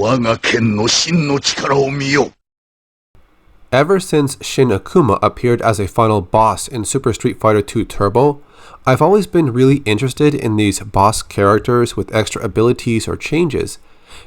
我が剣の真の力を見よ。 Ever since Shin Akuma appeared as a final boss in Super Street Fighter 2 Turbo, I've always been really interested in these boss characters with extra abilities or changes.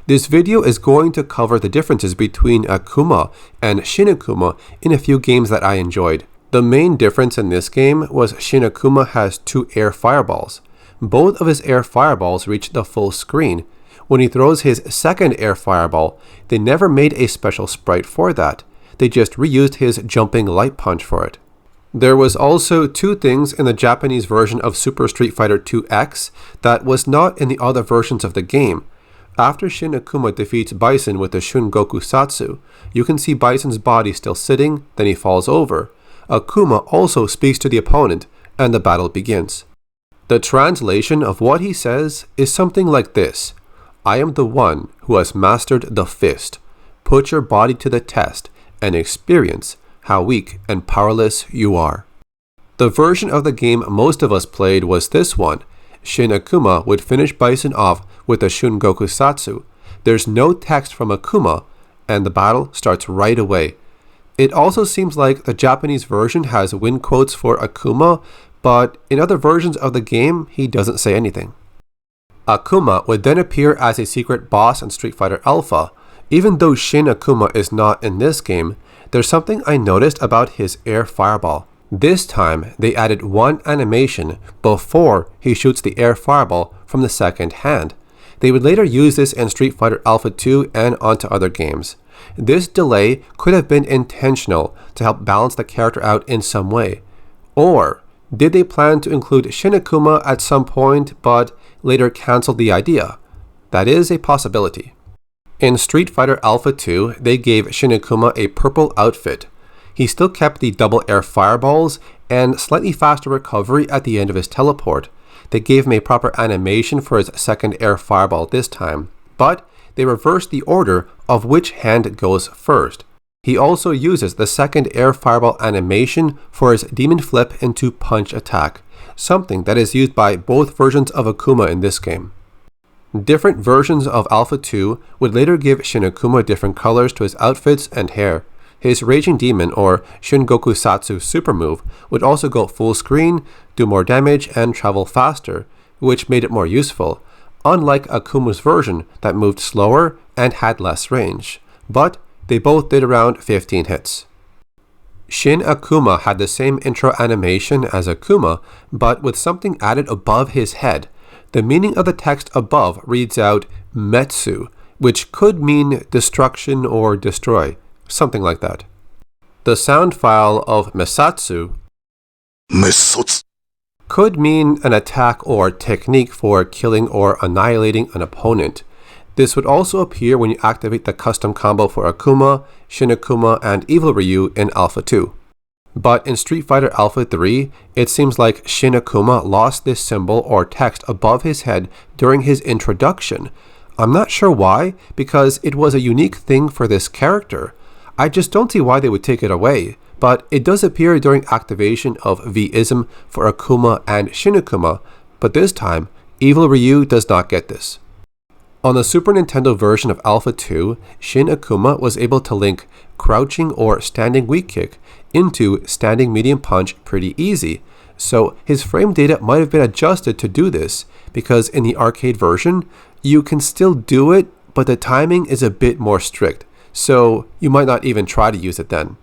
This video is going to cover the differences between Akuma and Shin Akuma in a few games that I enjoyed. The main difference in this game was Shin Akuma has 2 air fireballs. Both of his air fireballs reach the full screen. When he throws his second air fireball, they never made a special sprite for that. They just reused his jumping light punch for it. There was also 2 things in the Japanese version of Super Street Fighter 2X that was not in the other versions of the game. After Shin Akuma defeats Bison with the Shun Gokusatsu, you can see Bison's body still sitting, then he falls over. Akuma also speaks to the opponent, and the battle begins. The translation of what he says is something like this: I am the one who has mastered the fist. Put your body to the test and experience how weak and powerless you are. The version of the game most of us played was this one. Shin Akuma would finish Bison off with a Shun Gokusatsu. There's no text from Akuma, and the battle starts right away. It also seems like the Japanese version has win quotes for Akuma, but in other versions of the game, he doesn't say anything. Akuma would then appear as a secret boss in Street Fighter Alpha. Even though Shin Akuma is not in this game, there's something I noticed about his air fireball. This time, they added one animation before he shoots the air fireball from the second hand. They would later use this in Street Fighter Alpha 2 and onto other games. This delay could have been intentional to help balance the character out in some way. Or did they plan to include Shin Akuma at some point but later cancel the idea? That is a possibility. In Street Fighter Alpha 2, they gave Shin Akuma a purple outfit. He still kept the double air fireballs and slightly faster recovery at the end of his teleport. They gave him a proper animation for his second air fireball this time, but they reversed the order of which hand goes first. He also uses the second air fireball animation for his demon flip into punch attack, something that is used by both versions of Akuma in this game. Different versions of Alpha 2 would later give Shin Akuma different colors to his outfits and hair. His Raging Demon or Shun Gokusatsu super move would also go full screen, do more damage, and travel faster, which made it more useful, unlike Akuma's version that moved slower and had less range. But they both did around 15 hits. Shin Akuma had the same intro animation as Akuma, but with something added above his head. The meaning of the text above reads out Metsu, which could mean destruction or destroy, something like that. The sound file of Mesatsu could mean an attack or technique for killing or annihilating an opponent. This would also appear when you activate the custom combo for Akuma, Shin Akuma, and Evil Ryu in Alpha 2. But in Street Fighter Alpha 3, it seems like Shin Akuma lost this symbol or text above his head during his introduction. I'm not sure why, because it was a unique thing for this character. I just don't see why they would take it away, but it does appear during activation of V-ism for Akuma and Shin Akuma, but this time, Evil Ryu does not get this. On the Super Nintendo version of Alpha 2, Shin Akuma was able to link crouching or standing weak kick into standing medium punch pretty easy, so his frame data might have been adjusted to do this, because in the arcade version, you can still do it, but the timing is a bit more strict, so you might not even try to use it then.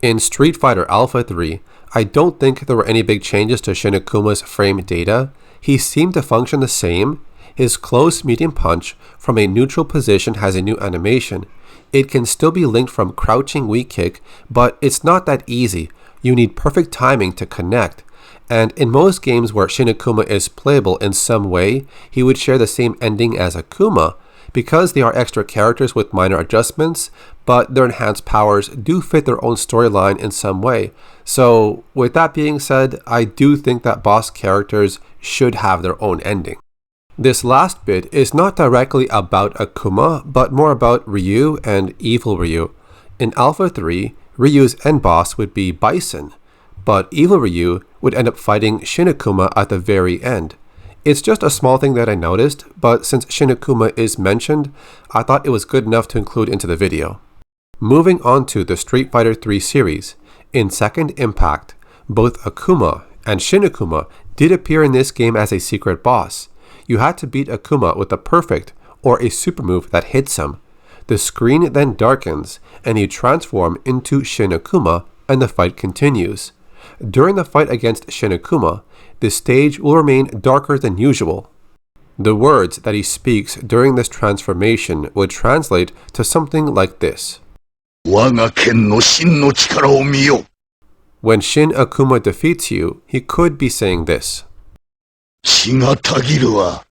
In Street Fighter Alpha 3, I don't think there were any big changes to Shin Akuma's frame data. He seemed to function the same. His close medium punch from a neutral position has a new animation. It can still be linked from crouching weak kick, but it's not that easy. You need perfect timing to connect. And in most games where Shin Akuma is playable in some way, he would share the same ending as Akuma, because they are extra characters with minor adjustments, but their enhanced powers do fit their own storyline in some way. So with that being said, I do think that boss characters should have their own ending. This last bit is not directly about Akuma, but more about Ryu and Evil Ryu. In Alpha 3, Ryu's end boss would be Bison, but Evil Ryu would end up fighting Shin Akuma at the very end. It's just a small thing that I noticed, but since Shin Akuma is mentioned, I thought it was good enough to include into the video. Moving on to the Street Fighter 3 series, in Second Impact, both Akuma and Shin Akuma did appear in this game as a secret boss. You had to beat Akuma with a perfect or a super move that hits him. The screen then darkens and you transform into Shin Akuma and the fight continues. During the fight against Shin Akuma, the stage will remain darker than usual. The words that he speaks during this transformation would translate to something like this. 我が剣の真の力を見よ。 When Shin Akuma defeats you, he could be saying this. 血がたぎるわ。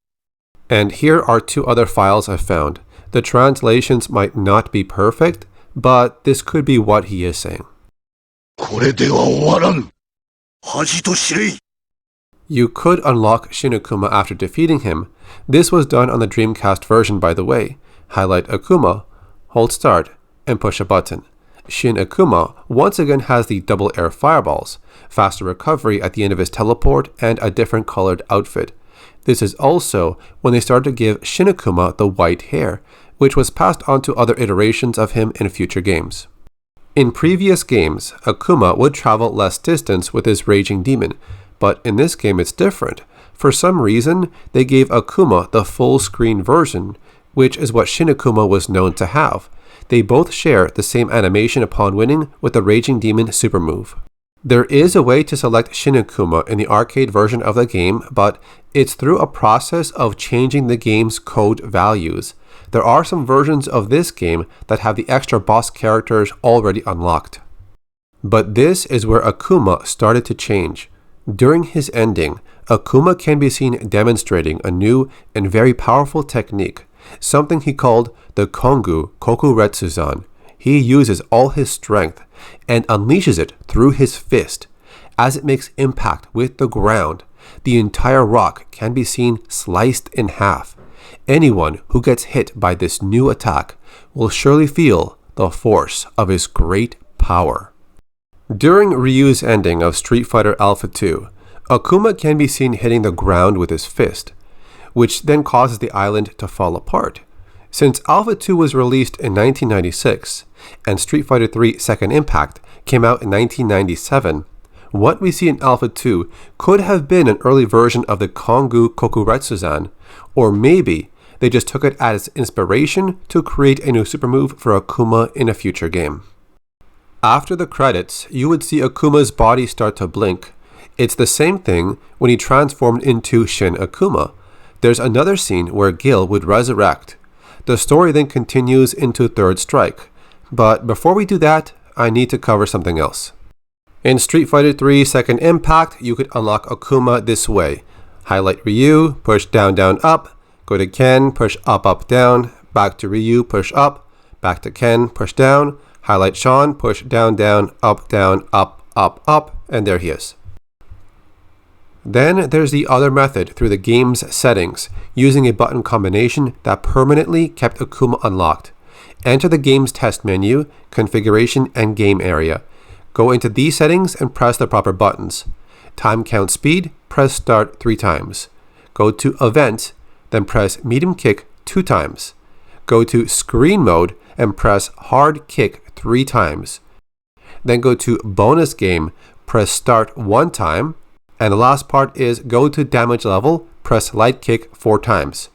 And here are two other files I found. The translations might not be perfect, but this could be what he is saying. これでは終わらん。恥と知れ。 You could unlock Shin Akuma after defeating him. This was done on the Dreamcast version, by the way. Highlight Akuma, hold start, and push a button. Shin Akuma once again has the double air fireballs, faster recovery at the end of his teleport, and a different colored outfit. This is also when they started to give Shin Akuma the white hair, which was passed on to other iterations of him in future games. In previous games, Akuma would travel less distance with his Raging Demon, but in this game it's different. For some reason, they gave Akuma the full screen version, which is what Shin Akuma was known to have. They both share the same animation upon winning with the Raging Demon super move. There is a way to select Shin Akuma in the arcade version of the game, but it's through a process of changing the game's code values. There are some versions of this game that have the extra boss characters already unlocked. But this is where Akuma started to change. During his ending, Akuma can be seen demonstrating a new and very powerful technique, something he called the Kongou Kokuretsuzan. He uses all his strength and unleashes it through his fist. As it makes impact with the ground, the entire rock can be seen sliced in half. Anyone who gets hit by this new attack will surely feel the force of his great power. During Ryu's ending of Street Fighter Alpha 2, Akuma can be seen hitting the ground with his fist, which then causes the island to fall apart. Since Alpha 2 was released in 1996 and Street Fighter 3 Second Impact came out in 1997, what we see in Alpha 2 could have been an early version of the Kongou Kokuretsuzan, or maybe they just took it as inspiration to create a new super move for Akuma in a future game. After the credits, you would see Akuma's body start to blink. It's the same thing when he transformed into Shin Akuma. There's another scene where Gil would resurrect. The story then continues into Third Strike. But before we do that, I need to cover something else. In Street Fighter 3 Second Impact, you could unlock Akuma this way. Highlight Ryu, push down, down, up. Go to Ken, push up, up, down. Back to Ryu, push up. Back to Ken, push down. Highlight Sean, push down, down, up, up, and there he is. Then there's the other method through the game's settings, using a button combination that permanently kept Akuma unlocked. Enter the game's test menu, configuration, and game area. Go into these settings and press the proper buttons. Time count speed, press start 3 times. Go to event, then press medium kick 2 times. Go to screen mode and press hard kick 3 times. Then go to bonus game, press start 1 time. And the last part is go to damage level, press light kick 4 times.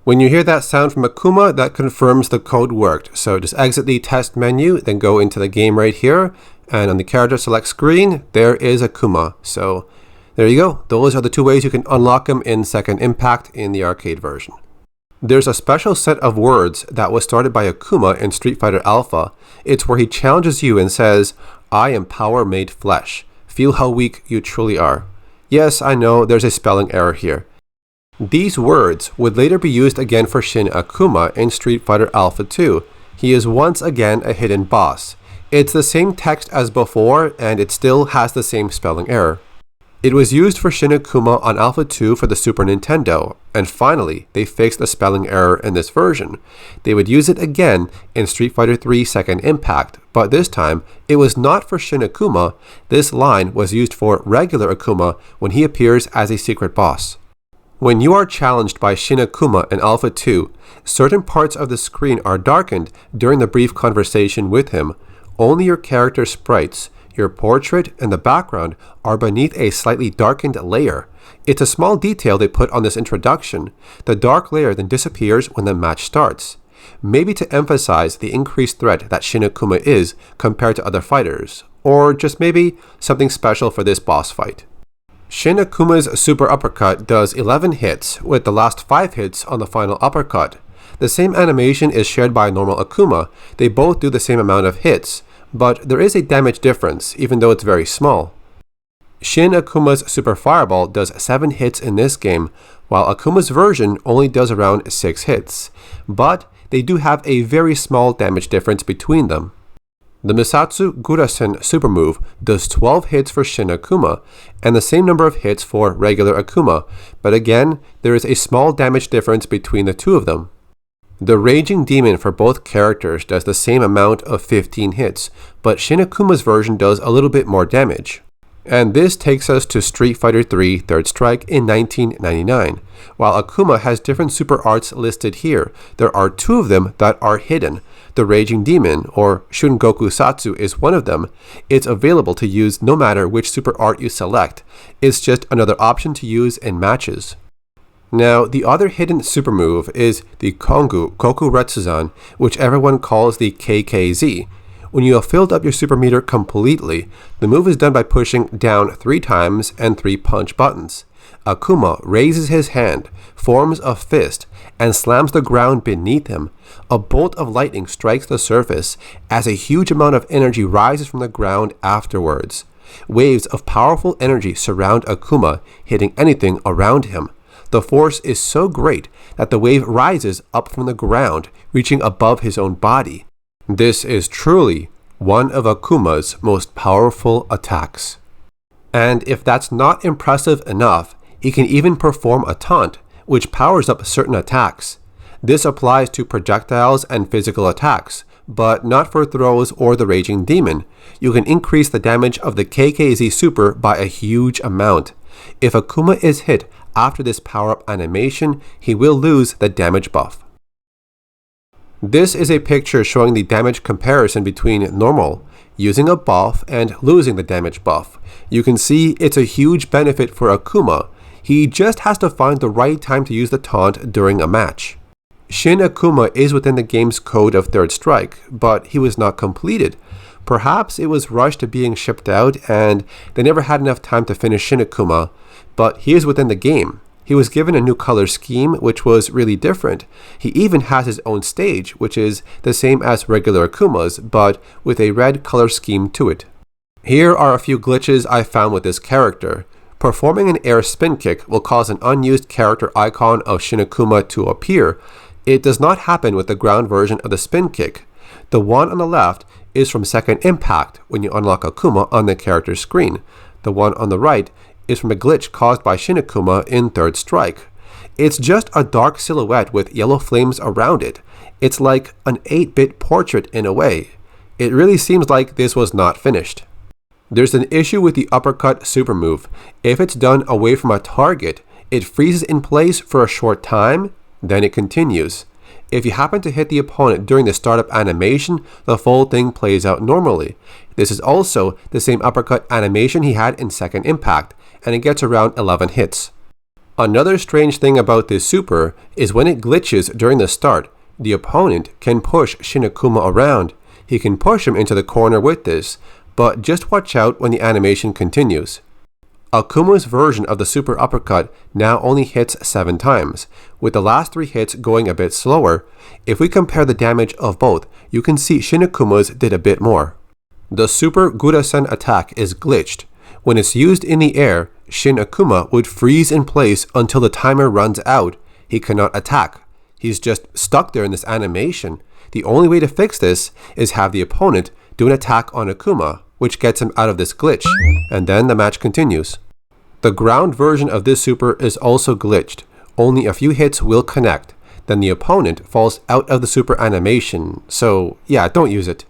When you hear that sound from Akuma, that confirms the code worked. So just exit the test menu, then go into the game right here. And on the character select screen, there is Akuma. So there you go. Those are the 2 ways you can unlock him in Second Impact in the arcade version. There's a special set of words that was started by Akuma in Street Fighter Alpha. It's where he challenges you and says, "I am power made flesh. Feel how weak you truly are." Yes, I know there's a spelling error here. These words would later be used again for Shin Akuma in Street Fighter Alpha 2. He is once again a hidden boss. It's the same text as before and it still has the same spelling error. It was used for Shin Akuma on Alpha 2 for the Super Nintendo, and finally, they fixed a spelling error in this version. They would use it again in Street Fighter 3 Second Impact, but this time, it was not for Shin Akuma. This line was used for regular Akuma when he appears as a secret boss. When you are challenged by Shin Akuma in Alpha 2, certain parts of the screen are darkened during the brief conversation with him. Only your character sprites, your portrait, and the background are beneath a slightly darkened layer. It's a small detail they put on this introduction. The dark layer then disappears when the match starts. Maybe to emphasize the increased threat that Shin Akuma is compared to other fighters, or just maybe something special for this boss fight. Shin Akuma's super uppercut does 11 hits, with the last 5 hits on the final uppercut. The same animation is shared by normal Akuma. They both do the same amount of hits, but there is a damage difference, even though it's very small. Shin Akuma's Super Fireball does 7 hits in this game, while Akuma's version only does around 6 hits, but they do have a very small damage difference between them. The Misatsu Gurasen super move does 12 hits for Shin Akuma, and the same number of hits for regular Akuma, but again, there is a small damage difference between the two of them. The Raging Demon for both characters does the same amount of 15 hits, but Shin Akuma's version does a little bit more damage. And this takes us to Street Fighter 3 Third Strike in 1999. While Akuma has different super arts listed here, there are 2 of them that are hidden. The Raging Demon, or Shungoku Satsu, is one of them. It's available to use no matter which super art you select. It's just another option to use in matches. Now, the other hidden super move is the Kongou Kokuretsuzan, which everyone calls the KKZ. When you have filled up your super meter completely, the move is done by pushing down 3 times and 3 punch buttons. Akuma raises his hand, forms a fist, and slams the ground beneath him. A bolt of lightning strikes the surface as a huge amount of energy rises from the ground afterwards. Waves of powerful energy surround Akuma, hitting anything around him. The force is so great that the wave rises up from the ground, reaching above his own body. This is truly one of Akuma's most powerful attacks. And if that's not impressive enough, he can even perform a taunt, which powers up certain attacks. This applies to projectiles and physical attacks, but not for throws or the Raging Demon. You can increase the damage of the KKZ Super by a huge amount. If Akuma is hit after this power-up animation, he will lose the damage buff. This is a picture showing the damage comparison between normal, using a buff, and losing the damage buff. You can see it's a huge benefit for Akuma. He just has to find the right time to use the taunt during a match. Shin Akuma is within the game's code of Third Strike, but he was not completed. Perhaps it was rushed to being shipped out and they never had enough time to finish Shin Akuma, but he is within the game. He was given a new color scheme, which was really different. He even has his own stage, which is the same as regular Akuma's, but with a red color scheme to it. Here are a few glitches I found with this character. Performing an air spin kick will cause an unused character icon of Shin Akuma to appear. It does not happen with the ground version of the spin kick. The one on the left is from Second Impact when you unlock Akuma on the character screen. The one on the right is from a glitch caused by Shin Akuma in Third Strike. It's just a dark silhouette with yellow flames around it. It's like an 8-bit portrait in a way. It really seems like this was not finished. There's an issue with the uppercut super move. If it's done away from a target, it freezes in place for a short time, then it continues. If you happen to hit the opponent during the startup animation, the full thing plays out normally. This is also the same uppercut animation he had in Second Impact, and it gets around 11 hits. Another strange thing about this super is when it glitches during the start, the opponent can push Shin Akuma around. He can push him into the corner with this, but just watch out when the animation continues. Akuma's version of the super uppercut now only hits 7 times, with the last 3 hits going a bit slower. If we compare the damage of both, you can see Shin Akuma's did a bit more. The Super Gurasen attack is glitched. When it's used in the air, Shin Akuma would freeze in place until the timer runs out. He cannot attack. He's just stuck there in this animation. The only way to fix this is have the opponent do an attack on Akuma, which gets him out of this glitch, and then the match continues. The ground version of this super is also glitched. Only a few hits will connect, then the opponent falls out of the super animation, so yeah, don't use it.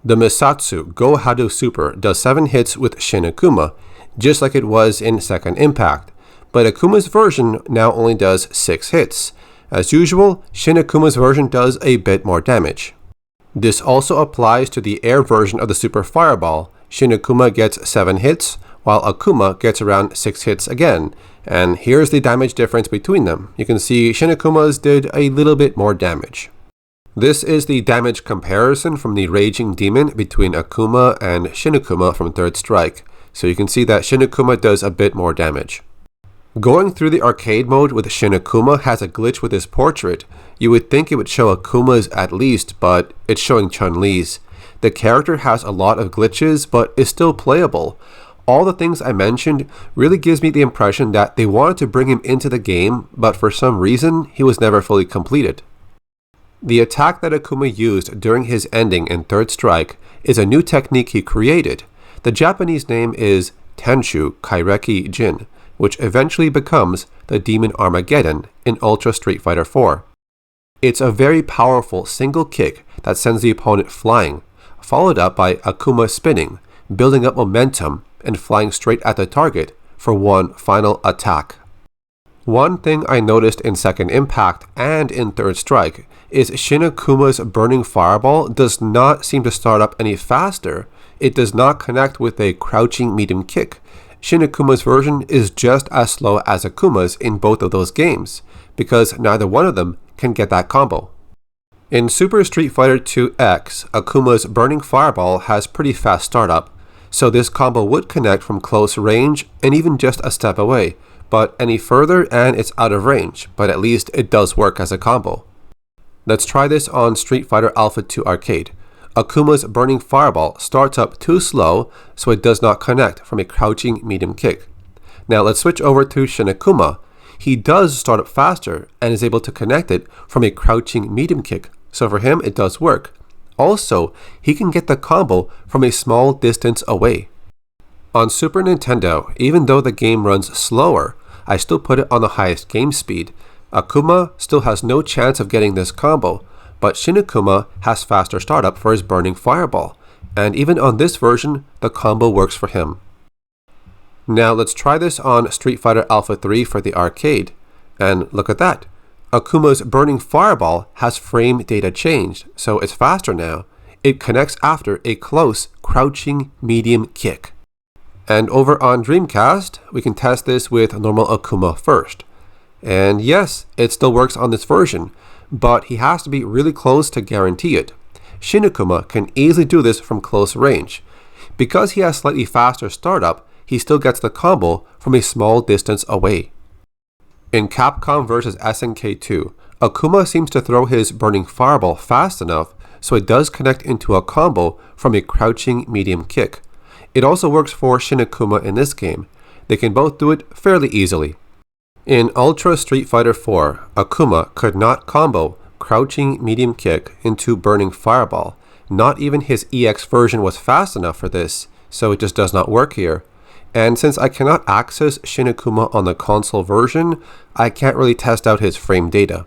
The Misatsu Go Hado super does 7 hits with Shin Akuma, just like it was in Second Impact, but Akuma's version now only does 6 hits. As usual, Shin Akuma's version does a bit more damage. This also applies to the air version of the Super Fireball. Shin Akuma gets 7 hits, while Akuma gets around 6 hits again, and here's the damage difference between them. You can see Shin Akuma's did a little bit more damage. This is the damage comparison from the Raging Demon between Akuma and Shin Akuma from Third Strike, so you can see that Shin Akuma does a bit more damage. Going through the arcade mode with Shin Akuma has a glitch with his portrait. You would think it would show Akuma's at least, but it's showing Chun-Li's. The character has a lot of glitches, but is still playable. All the things I mentioned really gives me the impression that they wanted to bring him into the game, but for some reason, he was never fully completed. The attack that Akuma used during his ending in Third Strike is a new technique he created. The Japanese name is Tenshou Kaireki Jin, which eventually becomes the Demon Armageddon in Ultra Street Fighter 4. It's a very powerful single kick that sends the opponent flying, followed up by Akuma spinning, building up momentum and flying straight at the target for one final attack. One thing I noticed in Second Impact and in Third Strike is Shin Akuma's Burning Fireball does not seem to start up any faster. It does not connect with a crouching medium kick. Shin Akuma's version is just as slow as Akuma's in both of those games, because neither one of them can get that combo. In Super Street Fighter 2X, Akuma's Burning Fireball has pretty fast startup, so this combo would connect from close range and even just a step away, but any further and it's out of range, but at least it does work as a combo. Let's try this on Street Fighter Alpha 2 Arcade. Akuma's Burning Fireball starts up too slow, so it does not connect from a crouching medium kick. Now let's switch over to Shin Akuma. He does start up faster and is able to connect it from a crouching medium kick, so for him it does work. Also, he can get the combo from a small distance away. On Super Nintendo, even though the game runs slower, I still put it on the highest game speed. Akuma still has no chance of getting this combo, but Shin Akuma has faster startup for his Burning Fireball, and even on this version, the combo works for him. Now let's try this on Street Fighter Alpha 3 for the arcade, and look at that. Akuma's Burning Fireball has frame data changed, so it's faster now. It connects after a close, crouching medium kick. And over on Dreamcast, we can test this with normal Akuma first. And yes, it still works on this version, but he has to be really close to guarantee it. Shin Akuma can easily do this from close range. Because he has slightly faster startup, he still gets the combo from a small distance away. In Capcom vs SNK 2, Akuma seems to throw his Burning Fireball fast enough so it does connect into a combo from a crouching medium kick. It also works for Shin Akuma in this game. They can both do it fairly easily. In Ultra Street Fighter 4, Akuma could not combo crouching medium kick into Burning Fireball. Not even his EX version was fast enough for this, so it just does not work here. And since I cannot access Shin Akuma on the console version, I can't really test out his frame data.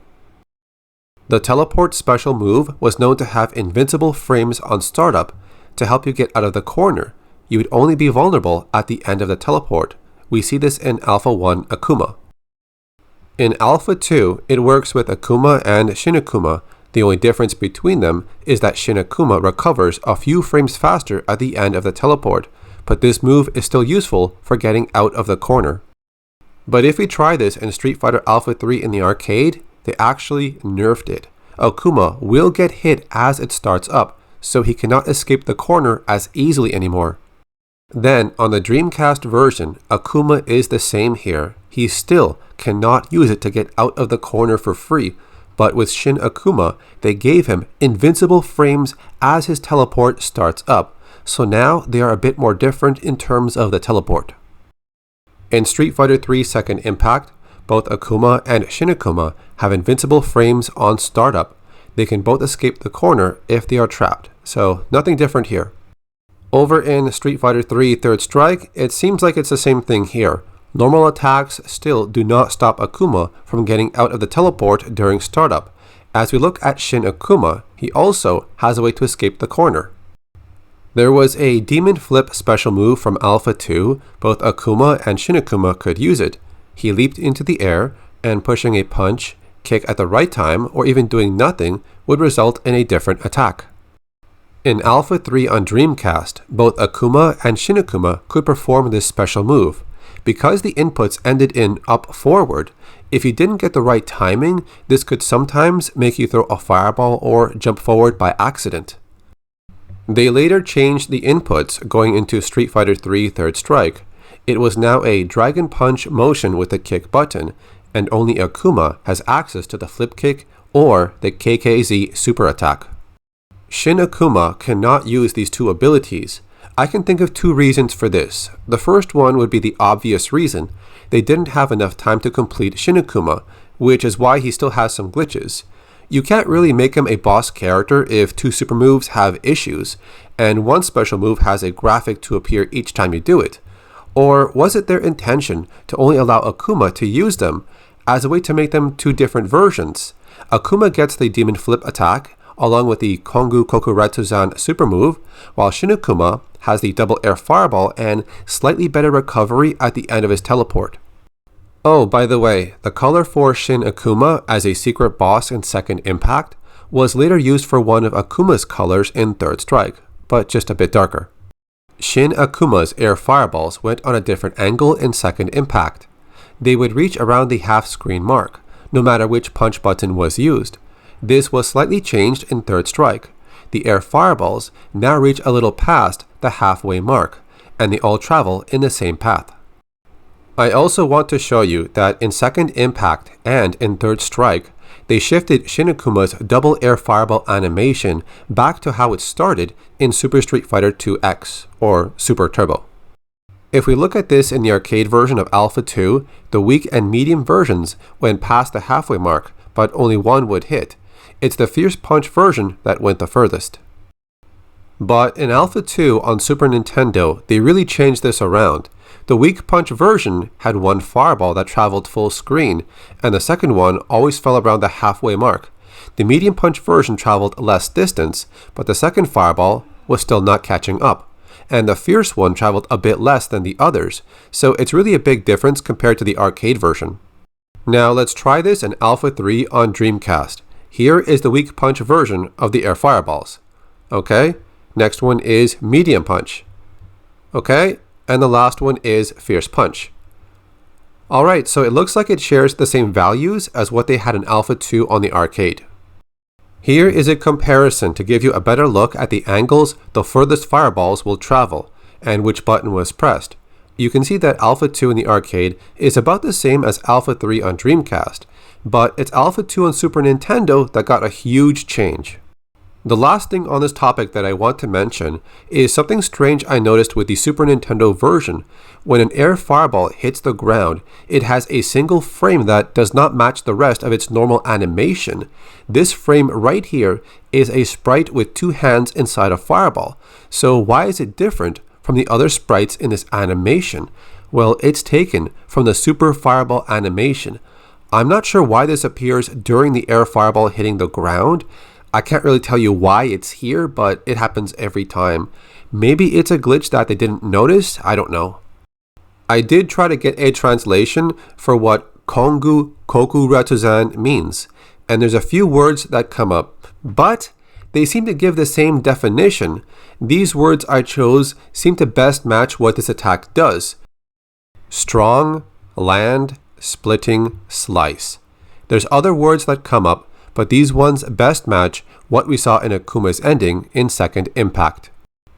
The teleport special move was known to have invincible frames on startup to help you get out of the corner. You would only be vulnerable at the end of the teleport. We see this in Alpha 1 Akuma. In Alpha 2, it works with Akuma and Shin Akuma. The only difference between them is that Shin Akuma recovers a few frames faster at the end of the teleport, but this move is still useful for getting out of the corner. But if we try this in Street Fighter Alpha 3 in the arcade, they actually nerfed it. Akuma will get hit as it starts up, so he cannot escape the corner as easily anymore. Then, on the Dreamcast version, Akuma is the same here. He still cannot use it to get out of the corner for free, but with Shin Akuma, they gave him invincible frames as his teleport starts up, so now they are a bit more different in terms of the teleport. In Street Fighter 3 Second Impact, both Akuma and Shin Akuma have invincible frames on startup. They can both escape the corner if they are trapped, so nothing different here. Over in Street Fighter 3 Third Strike, it seems like it's the same thing here. Normal attacks still do not stop Akuma from getting out of the teleport during startup. As we look at Shin Akuma, he also has a way to escape the corner. There was a Demon Flip special move from Alpha 2, both Akuma and Shin Akuma could use it. He leaped into the air, and pushing a punch, kick at the right time, or even doing nothing would result in a different attack. In Alpha 3 on Dreamcast, both Akuma and Shin Akuma could perform this special move. Because the inputs ended in up forward, if you didn't get the right timing, this could sometimes make you throw a fireball or jump forward by accident. They later changed the inputs going into Street Fighter 3 Third Strike. It was now a Dragon Punch motion with the kick button, and only Akuma has access to the flip kick or the KKZ super attack. Shin Akuma cannot use these two abilities. I can think of two reasons for this. The first one would be the obvious reason. They didn't have enough time to complete Shin Akuma, which is why he still has some glitches. You can't really make him a boss character if two super moves have issues, and one special move has a graphic to appear each time you do it. Or was it their intention to only allow Akuma to use them as a way to make them two different versions? Akuma gets the Demon Flip attack along with the Kongou Kokuretsuzan super move, while Shin Akuma has the double air fireball and slightly better recovery at the end of his teleport. Oh, by the way, the color for Shin Akuma as a secret boss in Second Impact was later used for one of Akuma's colors in Third Strike, but just a bit darker. Shin Akuma's air fireballs went on a different angle in Second Impact. They would reach around the half-screen mark, no matter which punch button was used. This was slightly changed in Third Strike. The air fireballs now reach a little past the halfway mark, and they all travel in the same path. I also want to show you that in Second Impact and in Third Strike, they shifted Shin Akuma's double air fireball animation back to how it started in Super Street Fighter 2X, or Super Turbo. If we look at this in the arcade version of Alpha 2, the weak and medium versions went past the halfway mark, but only one would hit. It's the Fierce Punch version that went the furthest. But in Alpha 2 on Super Nintendo, they really changed this around. The weak punch version had one fireball that traveled full screen, and the second one always fell around the halfway mark. The medium punch version traveled less distance, but the second fireball was still not catching up, and the fierce one traveled a bit less than the others, so it's really a big difference compared to the arcade version. Now let's try this in Alpha 3 on Dreamcast. Here is the weak punch version of the air fireballs. Okay, next one is medium punch. Okay, and the last one is fierce punch. Alright, so it looks like it shares the same values as what they had in Alpha 2 on the arcade. Here is a comparison to give you a better look at the angles the furthest fireballs will travel, and which button was pressed. You can see that Alpha 2 in the arcade is about the same as Alpha 3 on Dreamcast, but it's Alpha 2 on Super Nintendo that got a huge change. The last thing on this topic that I want to mention is something strange I noticed with the Super Nintendo version. When an air fireball hits the ground, it has a single frame that does not match the rest of its normal animation. This frame right here is a sprite with two hands inside a fireball. So why is it different from the other sprites in this animation? Well, it's taken from the Super Fireball animation. I'm not sure why this appears during the air fireball hitting the ground. I can't really tell you why it's here, but it happens every time. Maybe it's a glitch that they didn't notice, I don't know. I did try to get a translation for what Kongou Kokuretsuzan means, and there's a few words that come up, but they seem to give the same definition. These words I chose seem to best match what this attack does. Strong, land, splitting, slice. There's other words that come up, but these ones best match what we saw in Akuma's ending in Second Impact.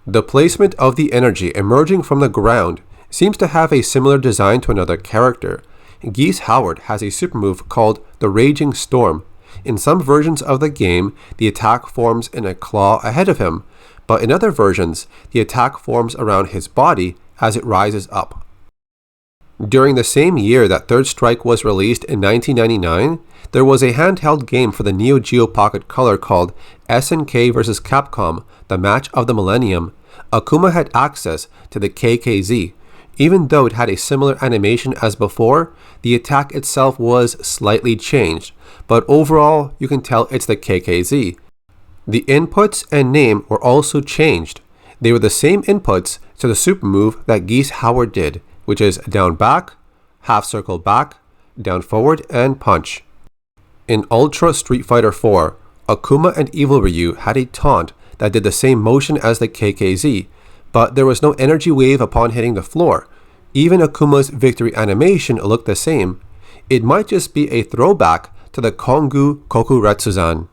The placement of the energy emerging from the ground seems to have a similar design to another character. Geese Howard has a super move called the Raging Storm. In some versions of the game, the attack forms in a claw ahead of him, but in other versions, the attack forms around his body as it rises up. During the same year that Third Strike was released in 1999, there was a handheld game for the Neo Geo Pocket Color called SNK vs. Capcom, the Match of the Millennium. Akuma had access to the KKZ. Even though it had a similar animation as before, the attack itself was slightly changed, but overall you can tell it's the KKZ. The inputs and name were also changed. They were the same inputs to the super move that Geese Howard did, which is down back, half circle back, down forward, and punch. In Ultra Street Fighter 4, Akuma and Evil Ryu had a taunt that did the same motion as the KKZ, but there was no energy wave upon hitting the floor. Even Akuma's victory animation looked the same. It might just be a throwback to the Kongou Kokuretsuzan.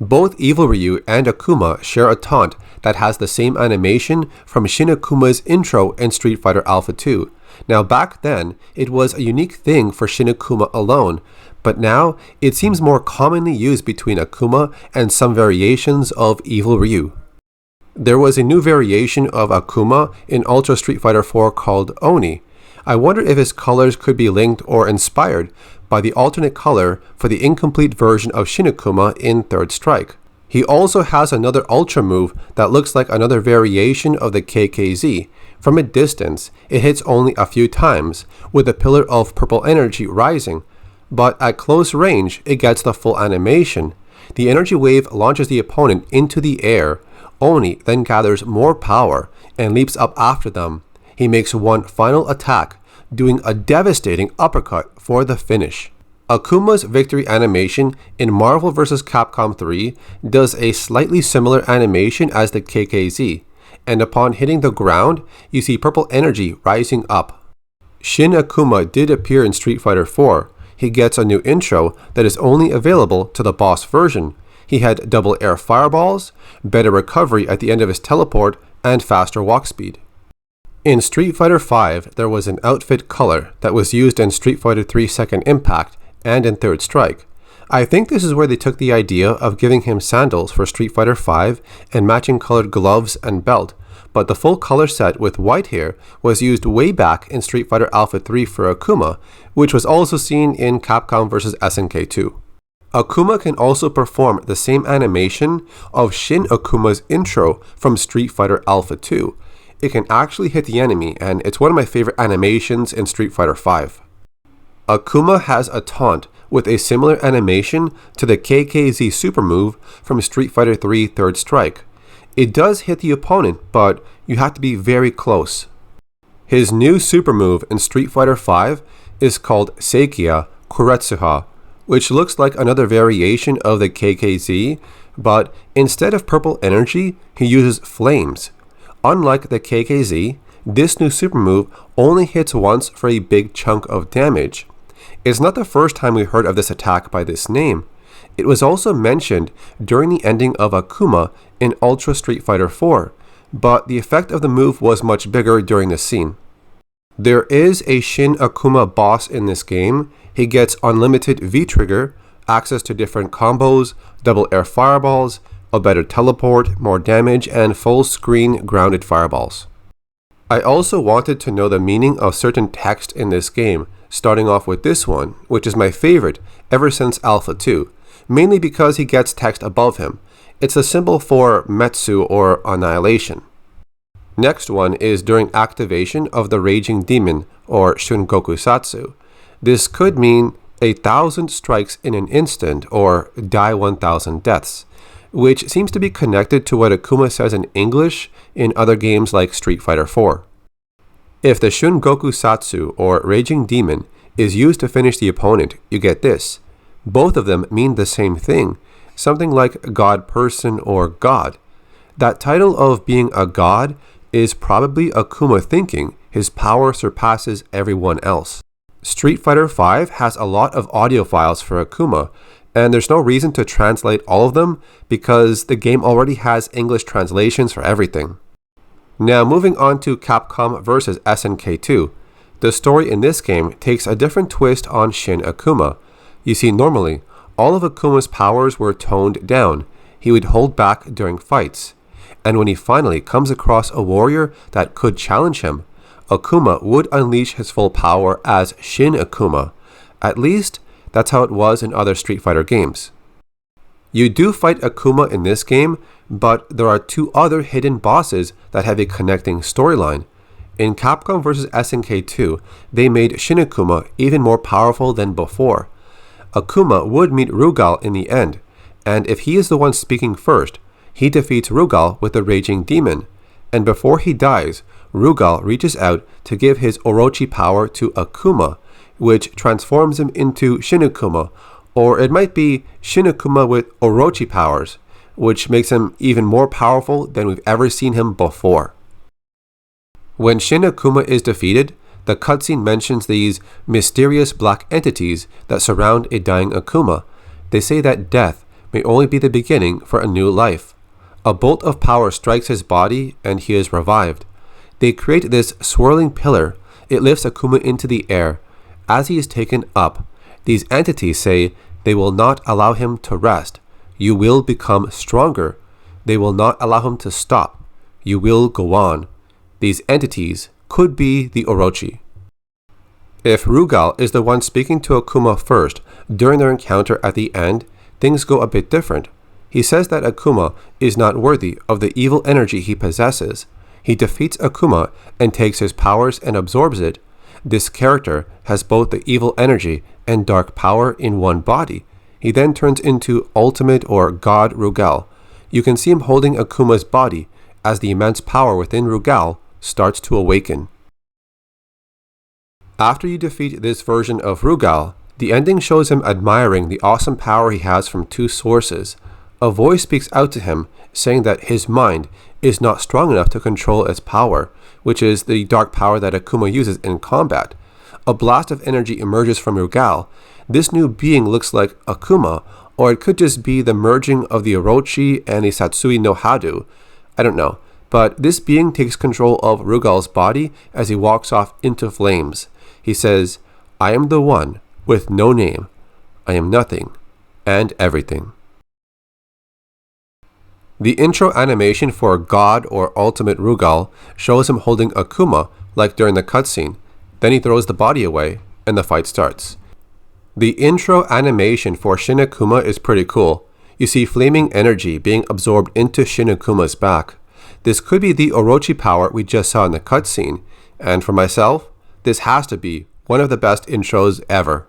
Both Evil Ryu and Akuma share a taunt that has the same animation from Shin Akuma's intro in Street Fighter Alpha 2. Now back then, it was a unique thing for Shin Akuma alone, but now it seems more commonly used between Akuma and some variations of Evil Ryu. There was a new variation of Akuma in Ultra Street Fighter 4 called Oni. I wonder if his colors could be linked or inspired by the alternate color for the incomplete version of Shin Akuma in Third Strike. He also has another Ultra move that looks like another variation of the KKZ. From a distance, it hits only a few times, with a pillar of purple energy rising, but at close range, it gets the full animation. The energy wave launches the opponent into the air. Oni then gathers more power and leaps up after them. He makes one final attack, doing a devastating uppercut for the finish. Akuma's victory animation in Marvel vs. Capcom 3 does a slightly similar animation as the KKZ, and upon hitting the ground, you see purple energy rising up. Shin Akuma did appear in Street Fighter 4. He gets a new intro that is only available to the boss version. He had double air fireballs, better recovery at the end of his teleport, and faster walk speed. In Street Fighter V, there was an outfit color that was used in Street Fighter 3 Second Impact and in Third Strike. I think this is where they took the idea of giving him sandals for Street Fighter V and matching colored gloves and belt, but the full color set with white hair was used way back in Street Fighter Alpha 3 for Akuma, which was also seen in Capcom vs. SNK 2. Akuma can also perform the same animation of Shin Akuma's intro from Street Fighter Alpha 2. It can actually hit the enemy, and it's one of my favorite animations in Street Fighter V. Akuma has a taunt with a similar animation to the KKZ super move from Street Fighter 3 Third Strike. It does hit the opponent, but you have to be very close. His new super move in Street Fighter V is called Sekia Kuretsuha, which looks like another variation of the KKZ, but instead of purple energy, he uses flames. Unlike the KKZ, this new super move only hits once for a big chunk of damage. It's not the first time we heard of this attack by this name. It was also mentioned during the ending of Akuma in Ultra Street Fighter 4, but the effect of the move was much bigger during this scene. There is a Shin Akuma boss in this game. He gets unlimited V-trigger, access to different combos, double air fireballs, a better teleport, more damage, and full screen grounded fireballs. I also wanted to know the meaning of certain text in this game, starting off with this one, which is my favorite ever since Alpha 2, mainly because he gets text above him. It's a symbol for Metsu or annihilation. Next one is during activation of the Raging Demon or Shungoku Satsu. This could mean 1,000 strikes in an instant or die 1,000 deaths, which seems to be connected to what Akuma says in English in other games like Street Fighter 4. If the Shungoku Satsu or Raging Demon is used to finish the opponent, you get this. Both of them mean the same thing, something like God Person or God. That title of being a god is probably Akuma thinking his power surpasses everyone else. Street Fighter V has a lot of audio files for Akuma, and there's no reason to translate all of them because the game already has English translations for everything. Now moving on to Capcom vs. SNK 2. The story in this game takes a different twist on Shin Akuma. You see, normally, all of Akuma's powers were toned down. He would hold back during fights. And when he finally comes across a warrior that could challenge him, Akuma would unleash his full power as Shin Akuma. At least, that's how it was in other Street Fighter games. You do fight Akuma in this game, but there are two other hidden bosses that have a connecting storyline. In Capcom vs SNK 2, they made Shin Akuma even more powerful than before. Akuma would meet Rugal in the end, and if he is the one speaking first, he defeats Rugal with the Raging Demon, and before he dies, Rugal reaches out to give his Orochi power to Akuma, which transforms him into Shin Akuma, or it might be Shin Akuma with Orochi powers, which makes him even more powerful than we've ever seen him before. When Shin Akuma is defeated, the cutscene mentions these mysterious black entities that surround a dying Akuma. They say that death may only be the beginning for a new life. A bolt of power strikes his body and he is revived. They create this swirling pillar. It lifts Akuma into the air. As he is taken up, these entities say they will not allow him to rest. You will become stronger. They will not allow him to stop. You will go on. These entities could be the Orochi. If Rugal is the one speaking to Akuma first during their encounter at the end, things go a bit different. He says that Akuma is not worthy of the evil energy he possesses. He defeats Akuma and takes his powers and absorbs it. This character has both the evil energy and dark power in one body. He then turns into Ultimate or God Rugal. You can see him holding Akuma's body as the immense power within Rugal starts to awaken. After you defeat this version of Rugal, the ending shows him admiring the awesome power he has from two sources. A voice speaks out to him saying that his mind is not strong enough to control its power, which is the dark power that Akuma uses in combat. A blast of energy emerges from Rugal. This new being looks like Akuma, or it could just be the merging of the Orochi and the Satsui no Hado. I don't know, but this being takes control of Rugal's body as he walks off into flames. He says, "I am the one with no name. I am nothing and everything." The intro animation for God or Ultimate Rugal shows him holding Akuma like during the cutscene. Then he throws the body away and the fight starts. The intro animation for Shin Akuma is pretty cool. You see flaming energy being absorbed into Shin Akuma's back. This could be the Orochi power we just saw in the cutscene, and for myself, this has to be one of the best intros ever.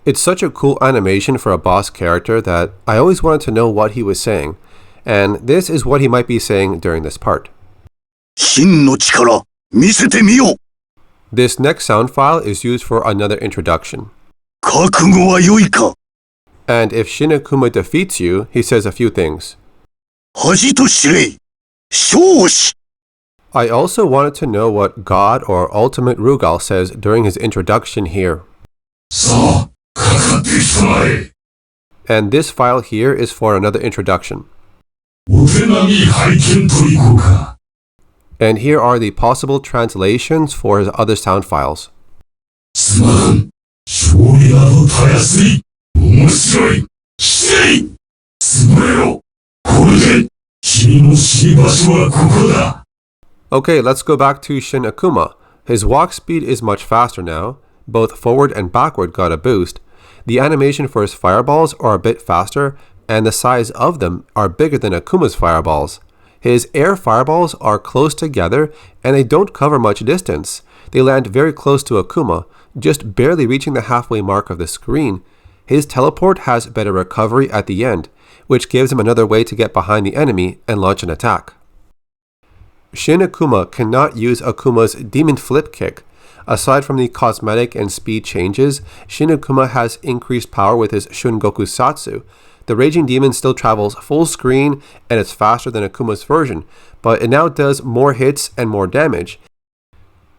It's such a cool animation for a boss character that I always wanted to know what he was saying, and this is what he might be saying during this part. 真の力、見せてみよ。 This next sound file is used for another introduction. 覚悟は良いか。 And if Shin Akuma defeats you, he says a few things. 恥と知れ。勝し。 I also wanted to know what God or Ultimate Rugal says during his introduction here. さあ、かかってしまえ。 And this file here is for another introduction. お手並み拝見といこうか。 And here are the possible translations for his other sound files. すまん。勝利などたやすい。面白い。してい。潰れろ。これで、君の死に場所はここだ。 Okay, let's go back to Shin Akuma. His walk speed is much faster now. Both forward and backward got a boost. The animation for his fireballs are a bit faster, and the size of them are bigger than Akuma's fireballs. His air fireballs are close together, and they don't cover much distance. They land very close to Akuma, just barely reaching the halfway mark of the screen. His teleport has better recovery at the end, which gives him another way to get behind the enemy and launch an attack. Shin Akuma cannot use Akuma's Demon Flip Kick. Aside from the cosmetic and speed changes, Shin Akuma has increased power with his Shungoku Satsu. The Raging Demon still travels full screen and it's faster than Akuma's version, but it now does more hits and more damage.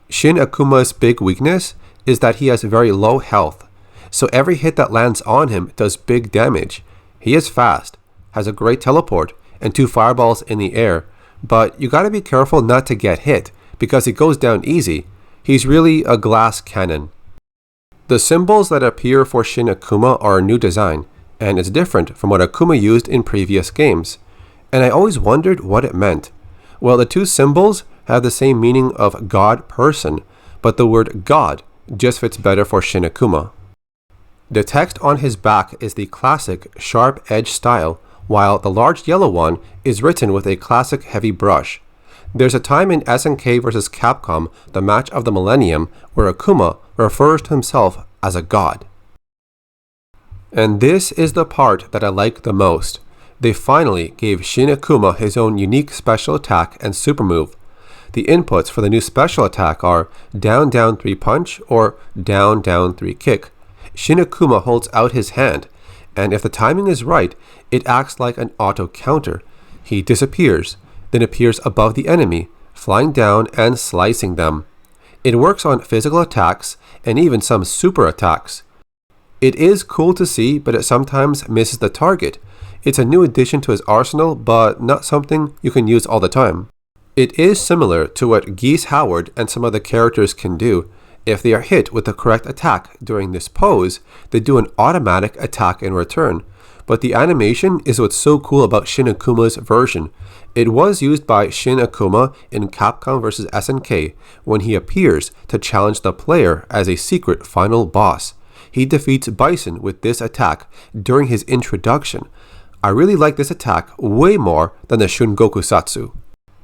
Shin Akuma's big weakness is that he has very low health, so every hit that lands on him does big damage. He is fast, has a great teleport, and 2 fireballs in the air, but you gotta be careful not to get hit, because he goes down easy. He's really a glass cannon. The symbols that appear for Shin Akuma are a new design, and it's different from what Akuma used in previous games. And I always wondered what it meant. Well, the 2 symbols have the same meaning of God person, but the word God just fits better for Shin Akuma. The text on his back is the classic sharp edge style, while the large yellow one is written with a classic heavy brush. There's a time in SNK vs Capcom, the match of the millennium, where Akuma refers to himself as a god. And this is the part that I like the most. They finally gave Shin Akuma his own unique special attack and super move. The inputs for the new special attack are down down 3 punch or down down 3 kick. Shin Akuma holds out his hand, and if the timing is right, it acts like an auto counter. He disappears, then appears above the enemy, flying down and slicing them. It works on physical attacks and even some super attacks. It is cool to see, but it sometimes misses the target. It's a new addition to his arsenal, but not something you can use all the time. It is similar to what Geese Howard and some other characters can do. If they are hit with the correct attack during this pose, they do an automatic attack in return. But the animation is what's so cool about Shin Akuma's version. It was used by Shin Akuma in Capcom vs SNK when he appears to challenge the player as a secret final boss. He defeats Bison with this attack during his introduction. I really like this attack way more than the Shungoku Satsu.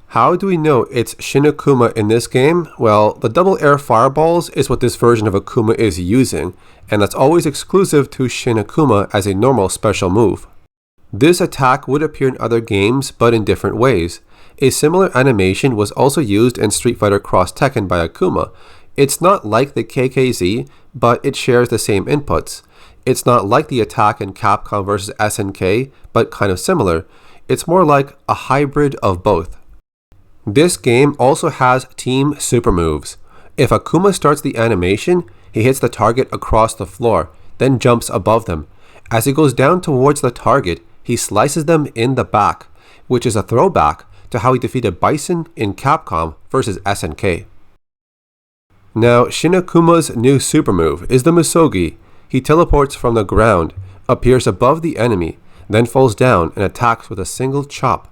How do we know it's Shin Akuma in this game? Well, the double air fireballs is what this version of Akuma is using, and that's always exclusive to Shin Akuma as a normal special move. This attack would appear in other games, but in different ways. A similar animation was also used in Street Fighter Cross Tekken by Akuma. It's not like the KKZ, but it shares the same inputs. It's not like the attack in Capcom vs SNK, but kind of similar. It's more like a hybrid of both. This game also has team super moves. If Akuma starts the animation, he hits the target across the floor, then jumps above them. As he goes down towards the target, he slices them in the back, which is a throwback to how he defeated Bison in Capcom vs SNK. Now, Shin Akuma's new super move is the Misogi. He teleports from the ground, appears above the enemy, then falls down and attacks with a single chop.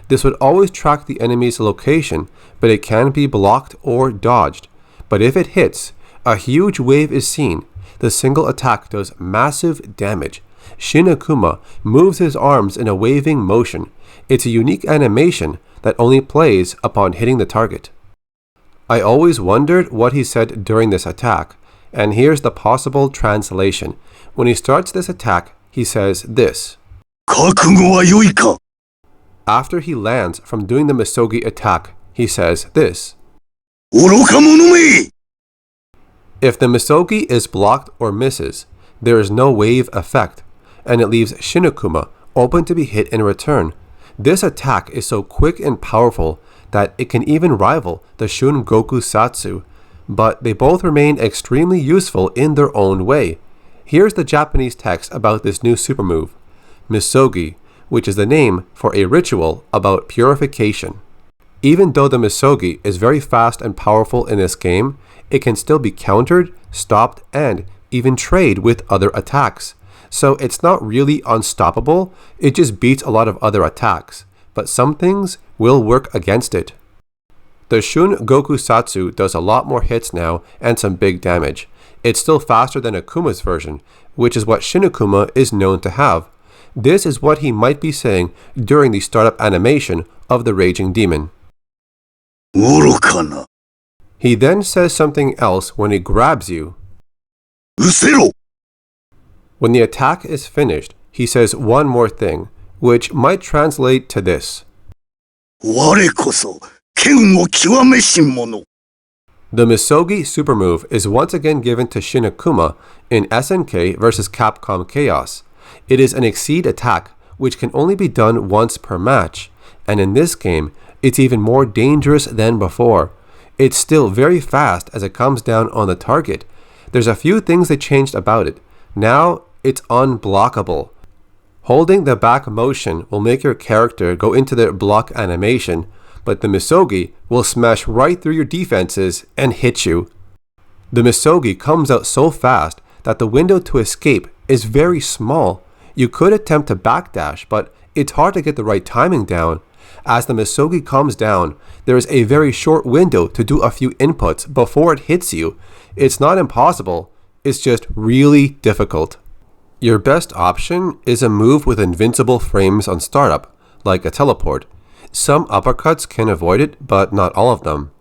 This would always track the enemy's location, but it can be blocked or dodged. But if it hits, a huge wave is seen. The single attack does massive damage. Shin Akuma moves his arms in a waving motion. It's a unique animation that only plays upon hitting the target. I always wondered what he said during this attack, and here's the possible translation. When he starts this attack, he says this. After he lands from doing the Misogi attack, he says this. If the Misogi is blocked or misses, there is no wave effect, and it leaves Shin Akuma open to be hit in return. This attack is so quick and powerful that it can even rival the Shungoku Satsu, but they both remain extremely useful in their own way. Here's the Japanese text about this new super move. Misogi, which is the name for a ritual about purification. Even though the Misogi is very fast and powerful in this game, it can still be countered, stopped, and even trade with other attacks. So it's not really unstoppable, it just beats a lot of other attacks. But some things will work against it. The Shungoku Satsu does a lot more hits now and some big damage. It's still faster than Akuma's version, which is what Shin Akuma is known to have. This is what he might be saying during the startup animation of the Raging Demon. He then says something else when he grabs you. When the attack is finished, he says one more thing, which might translate to this. The Misogi super move is once again given to Shin Akuma in SNK vs Capcom Chaos. It is an exceed attack, which can only be done once per match, and in this game, it's even more dangerous than before. It's still very fast as it comes down on the target. There's a few things they changed about it. Now, it's unblockable. Holding the back motion will make your character go into their block animation, but the Misogi will smash right through your defenses and hit you. The Misogi comes out so fast that the window to escape is very small. You could attempt to backdash, but it's hard to get the right timing down. As the Misogi comes down, there is a very short window to do a few inputs before it hits you. It's not impossible, it's just really difficult. Your best option is a move with invincible frames on startup, like a teleport. Some uppercuts can avoid it, but not all of them.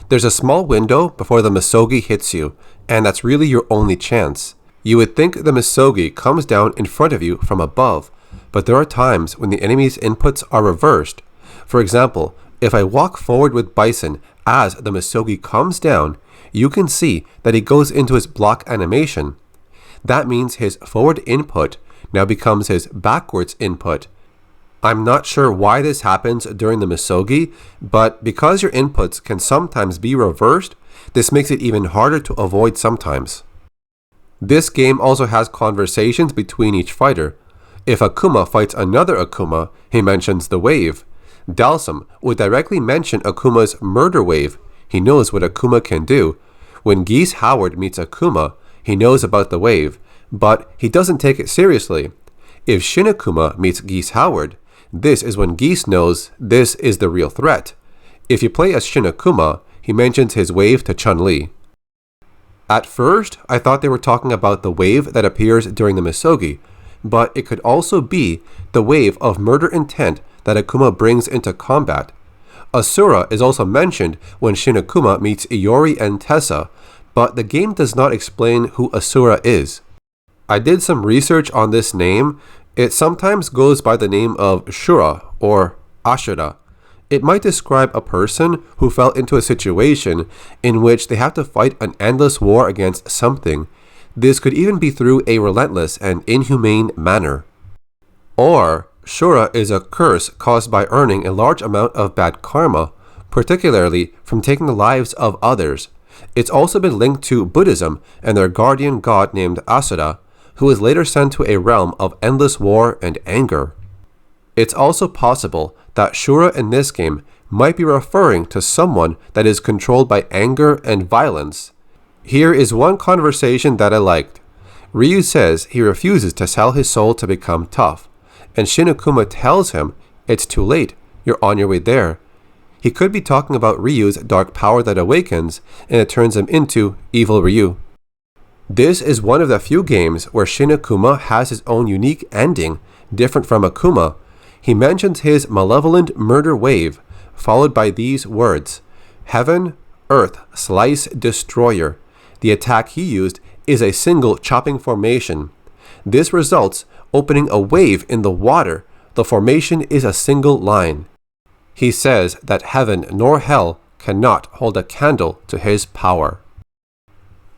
There's a small window before the Misogi hits you, and that's really your only chance. You would think the Misogi comes down in front of you from above, but there are times when the enemy's inputs are reversed. For example, if I walk forward with Bison as the Misogi comes down, you can see that he goes into his block animation. That means his forward input now becomes his backwards input. I'm not sure why this happens during the Misogi, but because your inputs can sometimes be reversed, this makes it even harder to avoid sometimes. This game also has conversations between each fighter. If Akuma fights another Akuma, he mentions the wave. Dalsum would directly mention Akuma's murder wave. He knows what Akuma can do. When Geese Howard meets Akuma, he knows about the wave, but he doesn't take it seriously. If Shin Akuma meets Geese Howard, this is when Geese knows this is the real threat. If you play as Shin Akuma, he mentions his wave to Chun-Li. At first, I thought they were talking about the wave that appears during the Misogi, but it could also be the wave of murder intent that Akuma brings into combat. Asura is also mentioned when Shin Akuma meets Iori and Tessa, but the game does not explain who Asura is. I did some research on this name. It sometimes goes by the name of Shura or Ashura. It might describe a person who fell into a situation in which they have to fight an endless war against something. This could even be through a relentless and inhumane manner. Or Shura is a curse caused by earning a large amount of bad karma, particularly from taking the lives of others. It's also been linked to Buddhism and their guardian god named Asura, who was later sent to a realm of endless war and anger. It's also possible that Shura in this game might be referring to someone that is controlled by anger and violence. Here is one conversation that I liked. Ryu says he refuses to sell his soul to become tough, and Shin Akuma tells him, "It's too late, you're on your way there." He could be talking about Ryu's dark power that awakens, and it turns him into Evil Ryu. This is one of the few games where Shin Akuma has his own unique ending, different from Akuma. He mentions his malevolent murder wave, followed by these words, "Heaven, Earth, Slice, Destroyer." The attack he used is a single chopping formation. This results opening a wave in the water. The formation is a single line. He says that heaven nor hell cannot hold a candle to his power.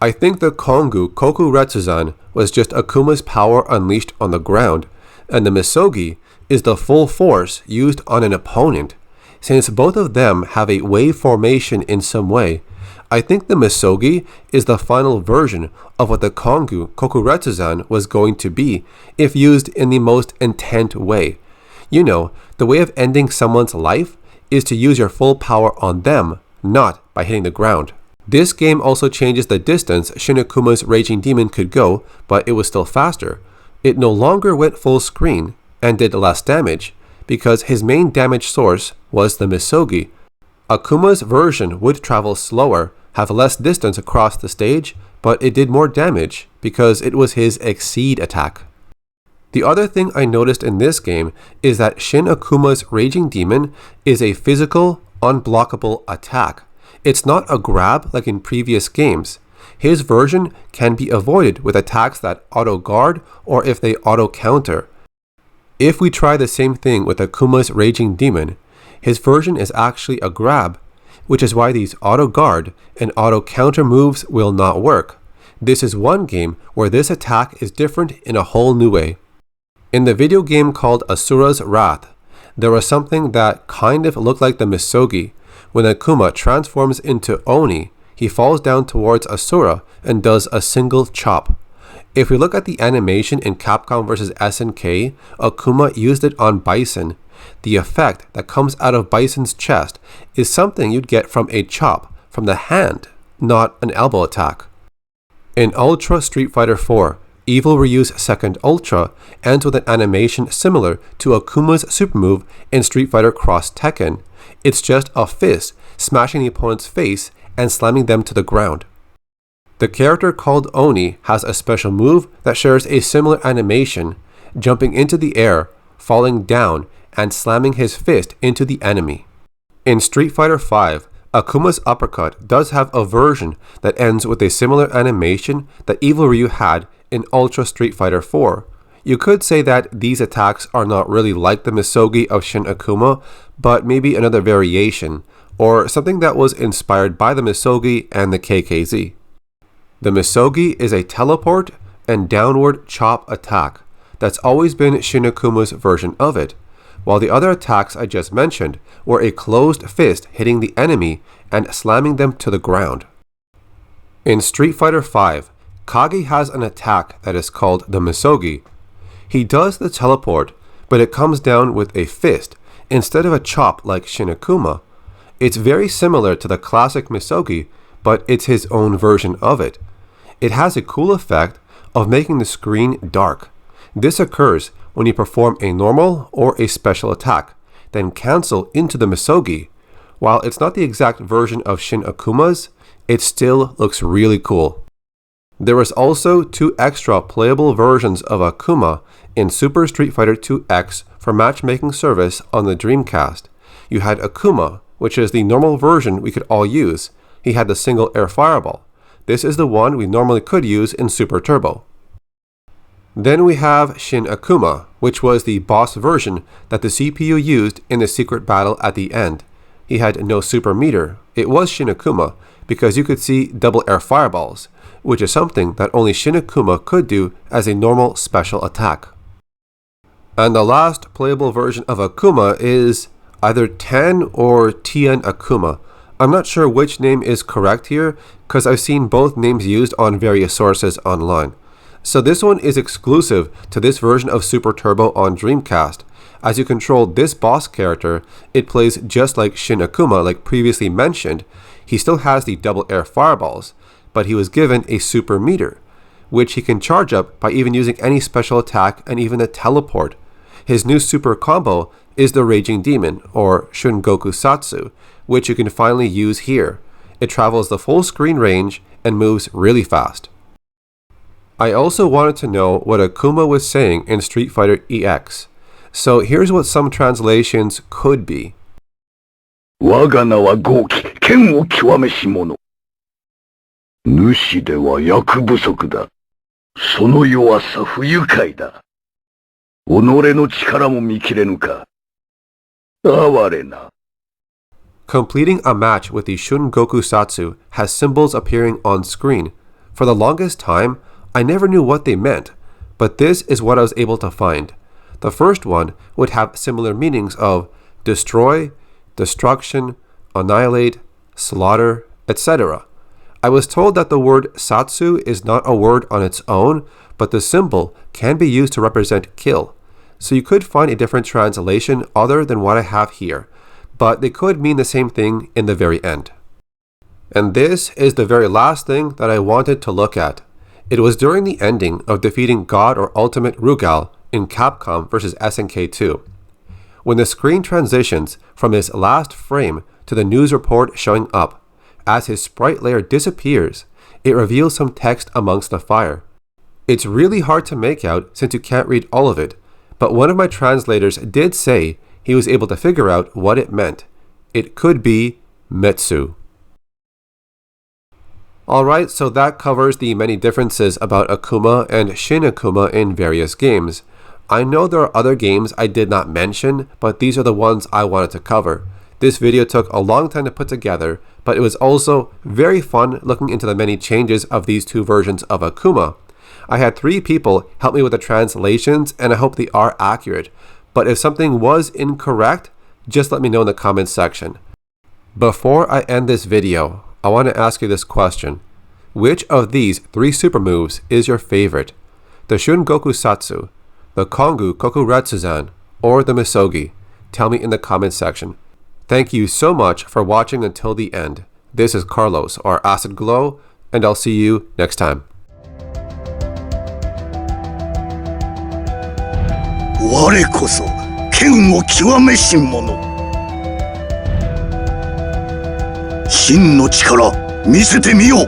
I think the Kongou Kokuretsuzan was just Akuma's power unleashed on the ground, and the Misogi is the full force used on an opponent. Since both of them have a wave formation in some way, I think the Misogi is the final version of what the Kongou Kokuretsuzan was going to be if used in the most intent way. You know, the way of ending someone's life is to use your full power on them, not by hitting the ground. This game also changes the distance Shin Akuma's Raging Demon could go, but it was still faster. It no longer went full screen and did less damage, because his main damage source was the Misogi. Akuma's version would travel slower, have less distance across the stage, but it did more damage because it was his Exceed attack. The other thing I noticed in this game is that Shin Akuma's Raging Demon is a physical, unblockable attack. It's not a grab like in previous games. His version can be avoided with attacks that auto-guard or if they auto-counter. If we try the same thing with Akuma's Raging Demon, his version is actually a grab, which is why these auto-guard and auto-counter moves will not work. This is one game where this attack is different in a whole new way. In the video game called Asura's Wrath, there was something that kind of looked like the Misogi. When Akuma transforms into Oni, he falls down towards Asura and does a single chop. If we look at the animation in Capcom vs SNK, Akuma used it on Bison. The effect that comes out of Bison's chest is something you'd get from a chop from the hand, not an elbow attack. In Ultra Street Fighter 4, Evil Ryu's second Ultra ends with an animation similar to Akuma's super move in Street Fighter Cross Tekken. It's just a fist smashing the opponent's face and slamming them to the ground. The character called Oni has a special move that shares a similar animation, jumping into the air, falling down, and slamming his fist into the enemy. In Street Fighter V, Akuma's uppercut does have a version that ends with a similar animation that Evil Ryu had in Ultra Street Fighter IV. You could say that these attacks are not really like the Misogi of Shin Akuma, but maybe another variation, or something that was inspired by the Misogi and the KKZ. The Misogi is a teleport and downward chop attack. That's always been Shin Akuma's version of it, while the other attacks I just mentioned were a closed fist hitting the enemy and slamming them to the ground. In Street Fighter V, Kage has an attack that is called the Misogi. He does the teleport, but it comes down with a fist instead of a chop like Shin Akuma. It's very similar to the classic Misogi, but it's his own version of it. It has a cool effect of making the screen dark. This occurs when you perform a normal or a special attack, then cancel into the Misogi. While it's not the exact version of Shin Akuma's, it still looks really cool. There was also 2 extra playable versions of Akuma in Super Street Fighter 2X for matchmaking service on the Dreamcast. You had Akuma, which is the normal version we could all use. He had the single air fireball. This is the one we normally could use in Super Turbo. Then we have Shin Akuma, which was the boss version that the CPU used in the secret battle at the end. He had no super meter. It was Shin Akuma because you could see double air fireballs, which is something that only Shin Akuma could do as a normal special attack. And the last playable version of Akuma is either Ten or Ten Akuma. I'm not sure which name is correct here because I've seen both names used on various sources online. So this one is exclusive to this version of Super Turbo on Dreamcast. As you control this boss character, it plays just like Shin Akuma like previously mentioned. He still has the double air fireballs, but he was given a super meter, which he can charge up by even using any special attack and even a teleport. His new super combo is the Raging Demon, or Shungoku Satsu, which you can finally use here. It travels the full screen range and moves really fast. I also wanted to know what Akuma was saying in Street Fighter EX. So here's what some translations could be. 我が名は豪気、剣を極めし者。主では役不足だ。その弱さ不愉快だ。己の力も見切れぬか。哀れな。Completing a match with the Shungoku Satsu has symbols appearing on screen. For the longest time, I never knew what they meant, but this is what I was able to find. The first one would have similar meanings of destroy, destruction, annihilate, slaughter, etc. I was told that the word satsu is not a word on its own, but the symbol can be used to represent kill. So you could find a different translation other than what I have here, but they could mean the same thing in the very end. And this is the very last thing that I wanted to look at. It was during the ending of defeating God or Ultimate Rugal in Capcom vs SNK 2. When the screen transitions from his last frame to the news report showing up, as his sprite layer disappears, it reveals some text amongst the fire. It's really hard to make out since you can't read all of it, but one of my translators did say he was able to figure out what it meant. It could be Metsu. Alright, so that covers the many differences about Akuma and Shin Akuma in various games. I know there are other games I did not mention, but these are the ones I wanted to cover. This video took a long time to put together, but it was also very fun looking into the many changes of these two versions of Akuma. I had 3 people help me with the translations, and I hope they are accurate. But if something was incorrect, just let me know in the comments section. Before I end this video, I want to ask you this question. Which of these 3 super moves is your favorite? The Shungoku Satsu, the Kongou Kokuretsuzan, or the Misogi? Tell me in the comments section. Thank you so much for watching until the end. This is Carlos, or Acid Glow, and I'll see you next time. 我こそ剣を極めし者。真の力見せてみよう。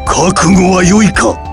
覚悟は良いか。